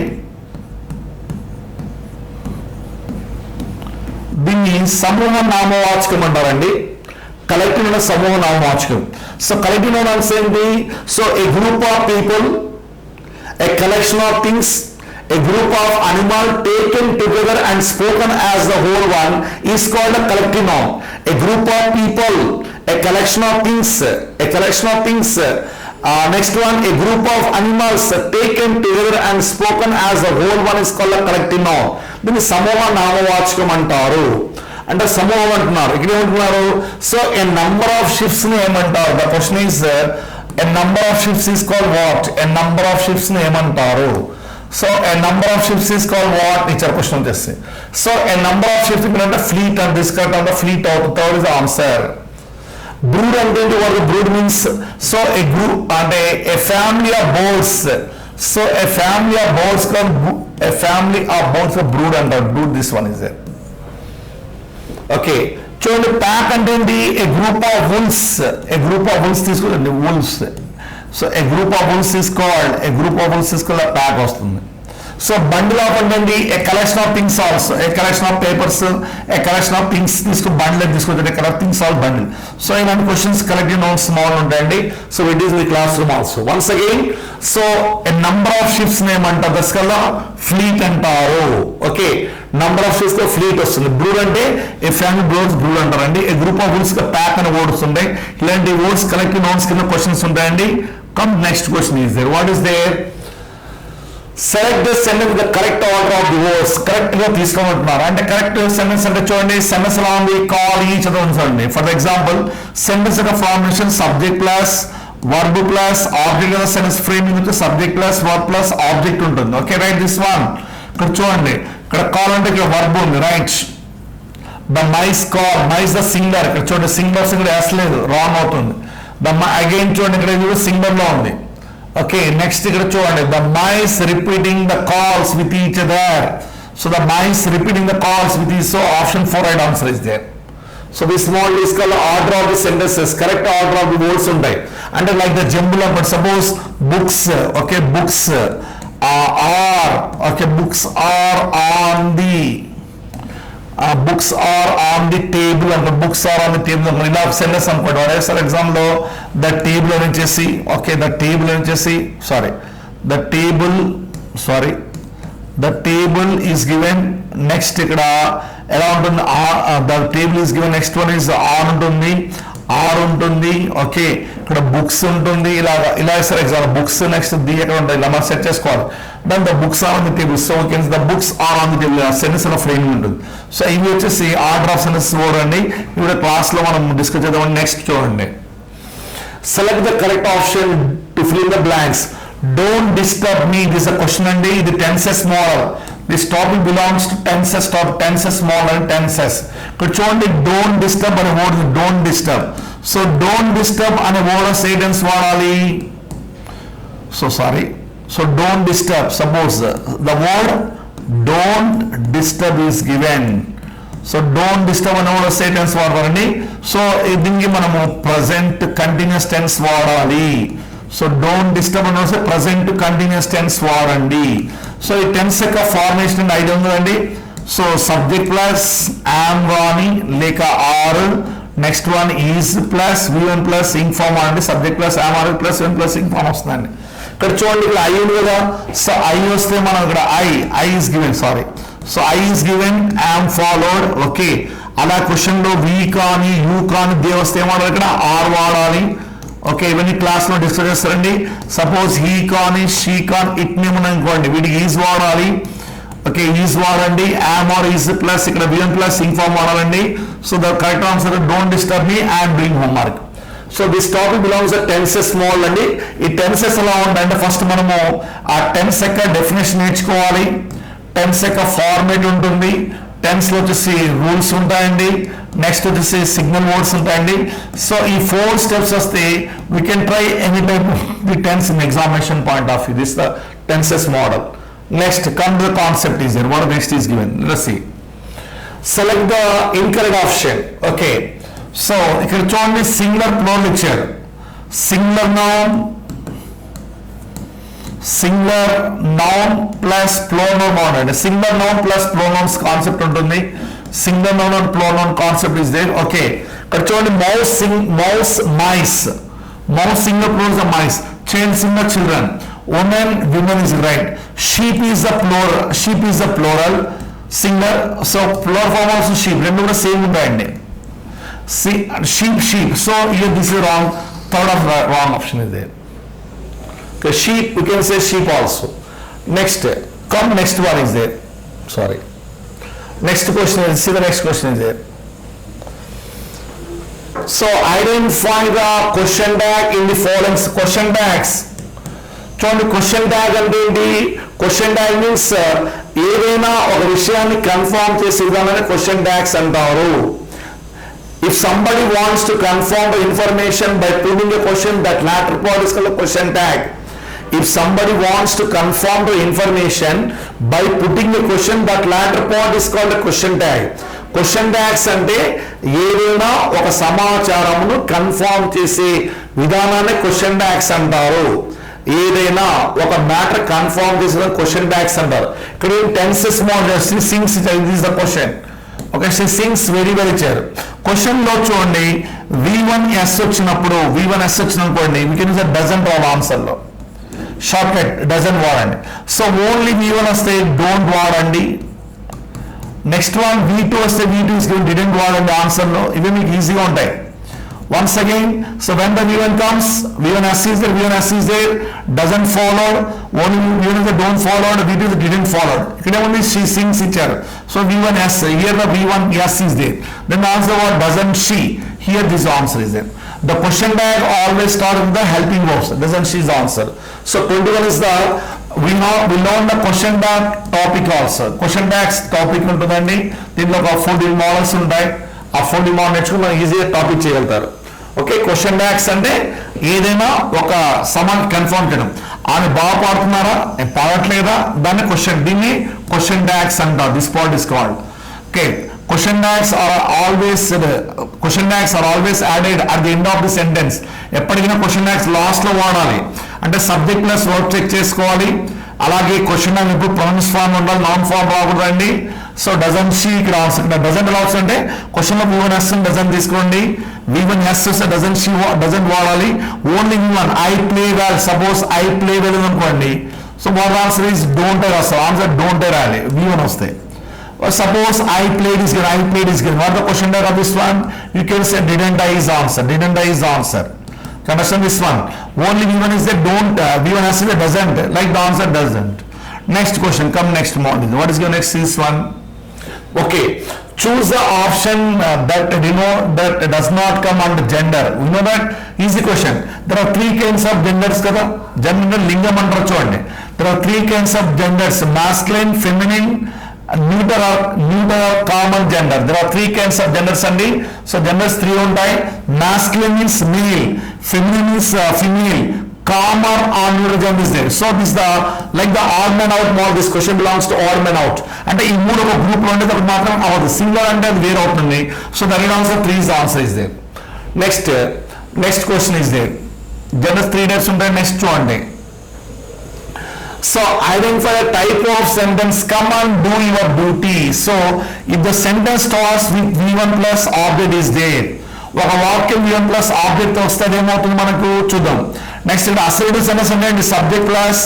దీన్ని సమూహ నామవాచకం అంటారండి. Collective అనే సమూహ నామవాచకం. So collective noun అంటే ఏంటి? So a group of people, A collection of things, a group of animal taken together and spoken as the whole one is called a collective noun. A group of people, a collection of things, a collection of things. Next one, a group of animals taken together and spoken as the whole one is called a collective noun. దీన్ని సమూహ నామవాచకం అంటారు. అంటే సమూహం అంటున్నారు. ఇక్కడ ఏమంటున్నారు? So a number of ships ని ఏమంటారు? The question is a number of ships is called what? A number of ships ని ఏమంటారు? So a number of ships is called what ఇచ్చారు క్వశ్చన్ వచ్చేసి. So a number of ships అంటే fleet and డిస్కట్ అంటే fleet అవుతుంది. Third is answer. Brood అంటే what brood means? So a group అంటే a family of birds. So a family of birds a family of birds brood అంటారు. Brood this one is okay. చూడండి, pack అంటే ఏంటి? A group of wolves. A group of wolves తీసుకోండి, wolves. So a group of wolves is called, a group of wolves తీసుకోవాలి, pack వస్తుంది. So bundle of అంటే a collection of things also, a collection of papers, a collection of things bundle తీసుకొచ్చి collect things all bundle. So ఇలాంటి questions collective nouns small ఉంటాయండి. So it is the class room also. Once again, so a number of ships name అంటారు, దశకల్లా fleet అంటారు. Okay, number of ships తో fleet వస్తుంది. Brood అంటే a family birds brood అంటారండి. A group of words pack అనే words ఉంటాయి. ఇలాంటి వర్డ్స్ కలెక్టివ్ నౌన్స్ కింద క్వశ్చన్స్ ఉంటాయండి. Come next question is there. What is there? Select the sentence the correct order of the words. Correct గా తీసుకోమంటున్నారు. అంటే correct sentence అంటే చూడండి, సెంటెన్స్ ఎలా ఉంది? కాల్ ఈచ్ అదర్ చూడండి. ఫర్ ఎగ్జాంపుల్, సెంటెన్స్ యొక్క formation subject plus verb plus object అనే సెంటెన్స్ ఫ్రేమింగ్ వచ్చి subject plus verb plus object ఉంటుంది. Okay, right this one. ఇక్కడ చూడండి, ఇక్కడ కాల్ అంటే ఇక్కడ వర్బ్ ఉంది, right. The mice call, mice the singer. ఇక్కడ చూడండి, సింగర్ సింగర్ వేసలేదు, రాంగ్ అవుతుంది. ద అగైన్ చూడండి, ఇక్కడ సింగర్ లో ఉంది. ఓకే, నెక్స్ట్ ఇక్కడ చూడండి, the mice repeating the calls with each other. So the mice repeating the calls with each. So option 4 right answer is there. So this model is called order of the sentences. Correct order of the words ఉంటాయి. అంటే like the jumble of, but suppose books. Okay, books are, okay, books are on the, books are on the table అంటే books are on the table అంటే ఇలా sentence అనుకోండి. What exam లో the table అని వచ్చేసి, okay, the table అని వచ్చేసి, sorry the table is given. Next ఇక్కడ ఎలా ఉంటుంది? The table is given. Next one is on ఉంటుంది, ఆర్ ఉంటుంది. ఓకే, ఇక్కడ బుక్స్ ఉంటుంది. ఇలా ఇస్తారు ఎగ్జామ్. బుక్స్ నెక్స్ట్ ది ఎక్కడ ఉంటాయి, ఇలా మనం సెట్ చేసుకోవాలి. దాని the books are on the table. So the books are on the table sentence లో ఫ్రేమింగ్ ఉంటుంది. సో ఇవి వచ్చేసి ఆర్డర్ ఆఫ్ సెంటెన్స్ చూడండి. ఇప్పుడు క్లాస్ లో మనం డిస్కస్ చేద్దాం. నెక్స్ట్ చూడండి, select the correct option to fill in the blanks. Don't disturb me, this a question అండి. ఇది tenses model. This topic belongs to tenses topic. Tenses model and tenses. ఇక్కడ చూడండి, డోంట్ డిస్టర్బ్ అనే word, don't disturb. So don't disturb అనే word ఏ tense వాడాలి? So sorry, so don't disturb. Suppose the word don't disturb is given. So don't disturb అనే word ఏ tense వాడతారండి. So దీనికి మనము present continuous tense వాడాలి. So don't disturb అని వస్తే present continuous tense వాడండి. సో ఈ టెన్స్ యొక్క ఫార్మేషన్ ఐడియా ఉందండి. సో సబ్జెక్ట్ ప్లస్ యామ్ కానీ లేక are, next one is plus V1 plus ing form అంటే subject plus am are plus V1 plus ing form వస్తుందండి. ఇక్కడ చూడండి ఇక్కడ ఐ ఉంది కదా, సో ఐ వస్తే మనం ఇక్కడ I is given, sorry, so I is given am followed. Okay, అలా క్వశ్చన్ లో వి కానీ యూ కానీ దే వస్తే ఏమన్నా ఇక్కడ ఆర్ వాడాలి. ఓకే, ఇవన్నీ క్లాస్ లో డిస్కస్ చేస్తారండి. సపోజ్ హీ కానీ షీ కానీ ఇట్ నేమ్ అనుకోండి, వీటికి ఈజ్ వాడాలి. ఓకే, ఈజ్ వాడండి, am ఆర్ ఈజ్ ప్లస్ ఇక్కడ V1 ప్లస్ ఇంక్ ఫార్మ్ వాడాలండి. So the correct answer don't disturb me and bring homework. So this topic belongs tenses model అండి. ఈ టెన్సెస్ ఎలా ఉంటాయంటే ఫస్ట్ మనము ఆ టెన్స్ యొక్క డెఫినేషన్ నేర్చుకోవాలి. టెన్స్ యొక్క ఫార్మేట్ ఉంటుంది, టెన్స్ లో వచ్చేసి రూల్స్ ఉంటాయండి, నెక్స్ట్ వచ్చేసి సిగ్నల్ వర్డ్స్ ఉంటాయండి. సో ఈ 4 స్టెప్స్ వస్తే we can try any type of the tense in examination point of view. This the tenses model. Next come the concept is there. What next is given, let's see. Select the incorrect option. Okay, so ఇక్కడ చూడండి singular plural ఇచ్చారు. Singular noun plus pronoun అంటే singular noun plus pronouns concept ఉంటుంది. Singular noun and pronoun concept is there. Okay, ఇక్కడ చూడండి mouse mice, mouse singular plural the mice, child singular children, women women is right, sheep is the plural singular, so plural form also sheep, రెండు కూడా same ఉంటాయండి. sheep, so here this is wrong, third of the wrong option is there. Okay, sheep, we can say sheep also. Next one is there, sorry, next question is, see the next question is there. So identify the question tag in the following question tags. చూడండి question tag అంటే ఏంటి? Question tag means ఏదైనా ఒక విషయాన్ని confirm చేసే విధానాన్ని question tags అంటారు. If somebody wants to confirm the information by putting a question, that latter part is called a question tag. If somebody wants to confirm the information by putting a question, that latter part is called a question tag. Question tags అంటే ఏదైనా ఒక సమాచారమును confirm చేసే విధానాన్ని question tags అంటారు. ఏదైనా ఒక matter confirm చేసిన క్వశ్చన్ ట్యాగ్స్ అంటారు. ఇక్కడ tenses modal sings is the question. Okay, sings very well ఇచ్చారు. క్వశ్చన్ లో చూడండి V1S వచ్చినప్పుడు అనుకోండి, వీ కెన్ యూజ్ డజంట్ వాడ్ ఆన్సర్ లో, షార్ట్ కట్ డజంట్ వాడండి. సో ఓన్లీ V1 వస్తే డోంట్ వాడండి. నెక్స్ట్ వన్ V2 వస్తే V2 డిడెంట్ వాడండి ఆన్సర్ లో. ఇవి మీకు ఈజీగా ఉంటాయి. Once again, so when the V1 comes, V1S is there, doesn't follow, only V1 is the don't follow, V2 is the didn't follow. Here only she sings each other. So V1S, here the V1S is there. Then the answer was doesn't she, here this answer is there. The question tag always starts with the helping verbs, doesn't she is the answer. So 21 is the, we learn the question tag topic also. Question tags topic untundandi, దీంట్లో ఒక 14 models ఉంటాయి. ఆ 14 model నేర్చుకుని మనం ఈజీగా topic చేయగలుగుతారు. Okay, question tags అంటే ఏదైనా ఒక సమాన్ కన్ఫర్మ్ చేయడం. ఆమె బాగా పాడుతున్నారా, పాడట్లేదా, దీన్ని క్వశ్చన్ ట్యాగ్స్ అంటారు. This part is called. Okay, question tags are always added at the end of the sentence. ఎప్పటికైనా క్వశ్చన్ ట్యాగ్స్ లాస్ట్ లో వాడాలి. అంటే సబ్జెక్ట్ ప్లస్ వర్బ్ చెక్ చేసుకోవాలి. అలాగే క్వశ్చన్ ట్యాగ్ ఇప్పుడు ప్రొనౌన్స్ ఫార్మ్ ఉండాలి, నౌన్ ఫార్మ్ రాకూడదండి. సో డజన్ షీ ఇక్కడ ఆన్సర్, డజంట్ ఎలా వస్తుంది అంటే క్వశ్చన్ లో V1S డజన్ తీసుకోండి, V1S వస్తే డజన్ షీ డజంట్ వాడాలి. Only V1 I play well, suppose I play well అనుకోండి. So what answer is don't వస్తుంది, ఆన్సర్ డోంట్ రాయాలి V1 వస్తే. Suppose I played is given, what the question tag of this one? You can say didn't I is answer. You understand this one? Only V1 is there, don't, V1S is there, doesn't, like the answer doesn't. Next question, come next morning. What is your next this one? Okay, choose the option that does not come under gender. You know that? Easy question. There are 3 kinds of genders kada. Gender lingam antaru chudandi. There are 3 kinds of genders: masculine, feminine, neuter or common gender. There are 3 kinds of genders andi. So genders 3 ఉంటాయి. Masculine means male, feminine means female, common or neuter gender is there. So this is the like the odd man out model. This question belongs to odd man out. అంటే ఈ మూడు ఒక group లో ఉండేది అప్పుడు మాత్రం అవ్వదు. సింగులర్ అంటే అది వేరే అవుతుంది. So that answer 3 is the answer is there. Next question is there. genders 3 types ఉంటాయి. నెక్స్ట్ చూడండి. So identify a type of sentence, come and do your duty. So if the sentence starts with V1 plus object is there, ఒక వాక్యం V1 plus object వస్తే ఏమవుతుంది మనకు చూద్దాం. Next ఇక్కడ assertive sentence అంటే subject plus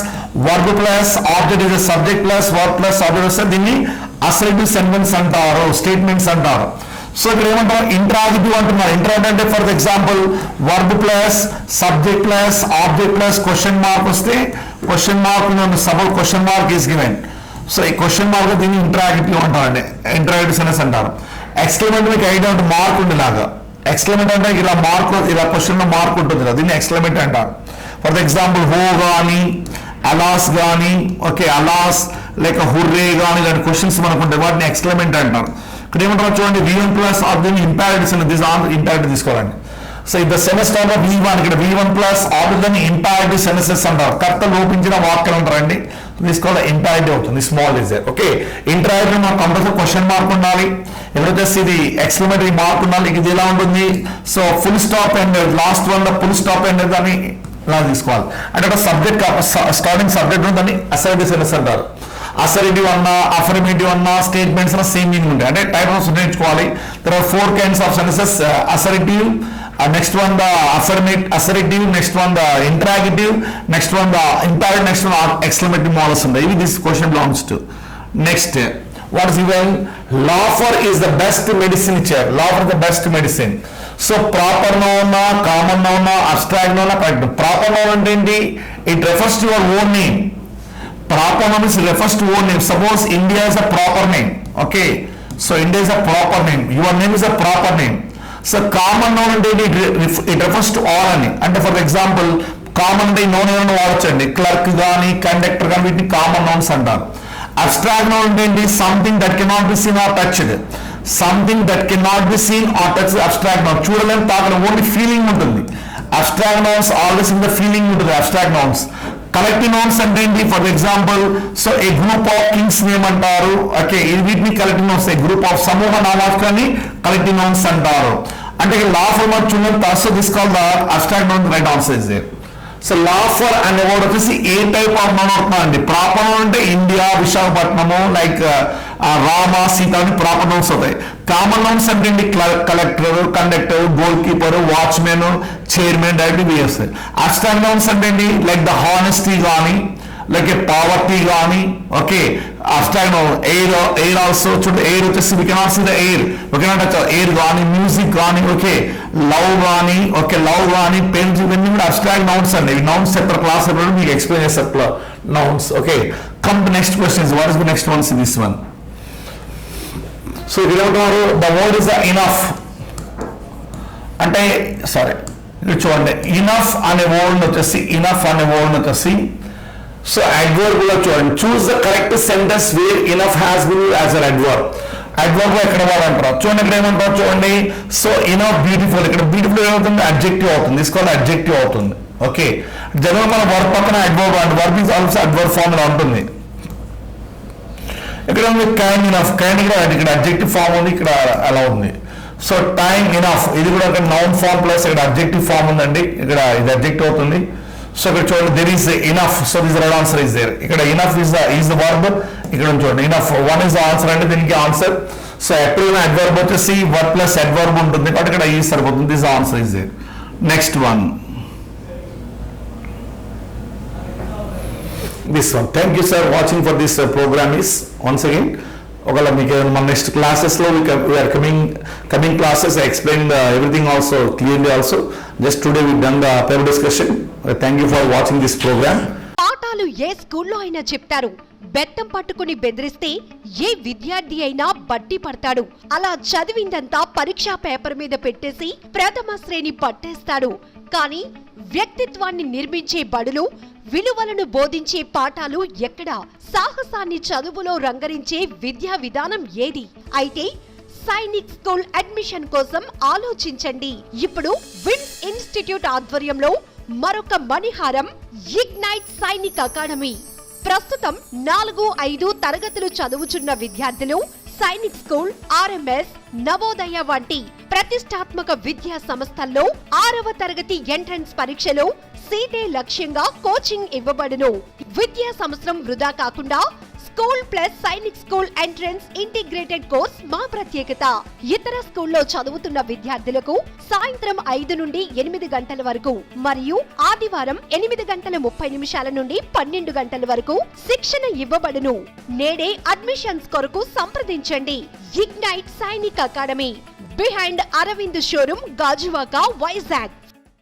verb plus object is subject plus verb plus object వస్తే దీన్ని అసర్టివ్ సెంటెన్స్ అంటారు, స్టేట్మెంట్స్ అంటారు. సో ఇక్కడ ఏమంటారు ఇంట్రాగేటివ్ అంటున్నారు. ఇంట్రాగేటివ్ అంటే for example verb plus subject plus object plus question mark వస్తే question mark suppose question mark is given. So ఈ క్వశ్చన్ మార్క్ దీన్ని ఇంట్రాగేటివ్ అంటారండి, ఇంట్రాగేటివ్ సెంటెన్స్ అంటారు. ఎక్స్క్లమేట్ మీకు ఐడియా ఉంటుంది, మార్క్ ఉండేలాగా. ఎక్స్క్లమేట్ అంటే ఇలా మార్క్, ఇలా క్వశ్చన్ లో మార్క్ ఉంటుంది కదా, దీన్ని ఎక్స్క్లమేట్ అంటారు. ఫర్ ఎగ్జాంపుల్ హో కానీ అలాస్ కానీ ఓకే అలాస్ లేక హుర్రే కానీ ఇలాంటి క్వశ్చన్స్ మనకు ఉంటాయి, వాటిని ఎక్స్క్లమేట్ అంటారు. ఇక్కడ ఏమంటారు చూడండి V1 ప్లస్ దీన్ని ఇంపారేటివ్ దిస్ ఇంపారేటివ్ తీసుకోవాలండి. సో ఇది సెన్స్ టైమ్ ఆఫ్ V1 ఇక్కడ V1 plus object imperative senses అంటారు, కర్త లోపించిన వాక్యం అంటారండి. తీసుకోవాలి ఇంపారేటివ్ అవుతుంది, small is there. Okay interactive మనకు కంపల్సరీ క్వశ్చన్ మార్క్ ఉండాలి, ఎవరైతే ఇది ఎక్స్క్లమేటరీ మార్క్ ఉండాలి. ఇది ఎలా ఉంటుంది, so full stop and last one full stop and దాన్ని ఇలా తీసుకోవాలి. అంటే ఒక సబ్జెక్ట్ స్టార్టింగ్ సబ్జెక్ట్ దాన్ని అసర్టివ్ సెన్స్ అంటారు. అసర్టివ్ అన్నా అఫర్మేటివ్ అన్నా స్టేట్మెంట్స్ అన్నా సేమ్ మీనింగ్ ఉంటాయి, అంటే టైప్ ఆఫ్ నేర్చుకోవాలి. తర్వాత 4 kinds of sentences, assertive, next one the assertive, next one the interrogative, next one the imperative, next one exclamative models ఉంటాయి. ఇవి this question belongs to. Next, what is given? Laughter is the best medicine chair. Laughter is the best medicine. So proper noun, common noun, abstract noun, correct. Proper noun అంటే ఏంటి? It refers to your own name. Proper noun refers to own name. Suppose India is a proper name. Okay. So India is a proper name. Your name is a proper name. So common noun అంటే it refers to all అని. అంటే for example common అంటే noun ఏమైనా వాడచ్చండి, clerk కానీ conductor కానీ వీటిని common nouns అంటారు. అబ్స్ట్రాక్ట్ నౌన్ అంటే ఏంటి? Something that cannot be seen or touched. Something that cannot be seen or touch abstract noun. చూడలేం తాకడం, ఓన్లీ ఫీలింగ్ ఉంటుంది. Abstract nouns always in the feeling ఉంటుంది అబ్స్ట్రాక్ట్ నౌన్స్. కలెక్టివ్ నౌన్స్ అంటే ఏంటి? For example so a group of kings name అంటారు. Okay వీటిని collective nouns, A group of సమూహ నామాన్ని కలెక్టివ్ నౌన్స్ అంటారు. అంటే లాఫర్ మనం చూడండి so this call the abstract noun, right answer is there. So laughter అనే వర్డ్ వచ్చేసి ఏ టైప్ ఆఫ్ నౌన్ అవుతుందండి? ప్రాపర్ నౌన్ అంటే ఇండియా, విశాఖపట్నము, లైక్ రామ, సీత అని ప్రాపర్ నౌన్స్ అవుతాయి. కామన్ నౌన్స్ అంటే ఏంటి? Collector, conductor, goalkeeper, watchmen, chairman, direct వస్తాయి. Abstract nouns అంటే ఏంటి? లైక్ ద హానెస్టీ కానీ లైక్ పావర్టీ కానీ. Okay abstract noun. Air also చూడండి, ఎయిర్ వచ్చేసి we cannot see the air, we cannot touch air కానీ, మ్యూజిక్ కానీ, ఓకే లవ్ కానీ, ఓకే లవ్ కానీ, పెన్స్, ఇవన్నీ కూడా అబ్స్ట్రాక్ట్ నౌన్స్ అండి. ఇవి నౌన్స్ సెపరేట్ క్లాస్ మీకు ఎక్స్ప్లెయిన్ చేస్తారు nouns. Okay come to next questions. What is the next ones in this one? So ఇది ఏమంటున్నారు? The word is the enough అంటే సారీ ఇక్కడ చూడండి, ఇనఫ్ అనే వర్డ్ వచ్చేసి ఇనఫ్ అనే వర్డ్ వచ్చేసి సో అడ్వర్బ్ కూడా చూడండి. Choose the correct sentence where enough has been used as an adverb. Adverb ఎక్కడ వాడంటారు చూడండి, ఇక్కడ ఏమంటారు చూడండి. సో ఇనఫ్ బ్యూటిఫుల్, ఇక్కడ బ్యూటిఫుల్ ఏమవుతుంది? అడ్జెక్టివ్ అవుతుంది, తీసుకోవాలి అడ్జెక్టివ్ అవుతుంది. ఓకే జనరల్ మన వర్బ్ పక్కన అడ్వర్బ్ అంటే verb is also adverb form లో ఉంటుంది. ఇక్కడ ఉంది కైండ్ ఇనఫ్, కైండ్ ఇక్కడ అడ్జెక్టివ్ ఫామ్ ఉంది, ఇక్కడ అలా ఉంది. సో టైమ్ ఇనఫ్ ఇది కూడా ఇక్కడ నౌన్ ఫామ్ ప్లస్ ఇక్కడ అడ్జెక్టివ్ ఫామ్ ఉందండి, ఇక్కడ ఇది అడ్జెక్టివ్ అవుతుంది. సో ఇక్కడ చూడండి there is enough, so this right answer is there. ఇక్కడ ఇనఫ్ ఈజ్ ద వర్బ్, ఇక్కడ చూడండి enough one is the answer అంటే దీనికి ఆన్సర్. సో ఎప్పుడైనా అడ్వర్బ్ వచ్చేసి వర్బ్ ప్లస్ అడ్వర్బ్ ఉంటుంది కాబట్టి ఇక్కడ ఈ సరిపోతుంది, this answer is there. Next one this one. Thank you sir watching for this program is once again ఒకవేళ మీకు మన నెక్స్ట్ క్లాసెస్లో we are coming classes I explain everything also clearly also. Just today we done the paper discussion. Thank you for watching this program. పాఠాలు ఏ స్కూల్లో అయినా చెప్తారు, బెత్తం పట్టుకుని బెదిరిస్తే ఏ విద్యార్థి అయినా బట్టి పడతాడు. అలా చదివిందంతా పరీక్షా పేపర్ మీద పెట్టేసి ప్రథమ శ్రేణి పట్టేస్తాడు. కానీ వ్యక్తిత్వాన్ని నిర్మించే బడులు, విలువలను బోధించే పాఠాలు ఎక్కడా? సాహసాన్ని చదువులో రంగరించే విద్యా విధానం ఏది? అయితే సైనిక్ స్కూల్ అడ్మిషన్ కోసం ఆలోచించండి. ఇప్పుడు విన్స్ ఇన్స్టిట్యూట్ ఆధ్వర్యంలో మరొక మణిహారం ఇగ్నైట్ సైనిక్ అకాడమీ. ప్రస్తుతం 4-5 తరగతులు చదువుచున్న విద్యార్థులు సైనిక్ స్కూల్, ఆర్ఎంఎస్, నవోదయ వంటి ప్రతిష్టాత్మక విద్యా సంస్థల్లో 6వ తరగతి ఎంట్రన్స్ పరీక్షలో సీటే లక్ష్యంగా కోచింగ్ ఇవ్వబడును. విద్యా సంవత్సరం వృధా కాకుండా school plus Sainik school entrance integrated course మా ప్రత్యేకత. ఇతర స్కూల్లో చదువుతున్న విద్యార్థులకు సాయంత్రం 5 నుండి 8 గంటల వరకు మరియు ఆదివారం 8:30 నుండి 12 గంటల వరకు శిక్షణ ఇవ్వబడును. నేడే అడ్మిషన్స్ కొరకు సంప్రదించండి. Ignite Sainik academy, behind Arvind showroom, Gajuwaka, Vizag.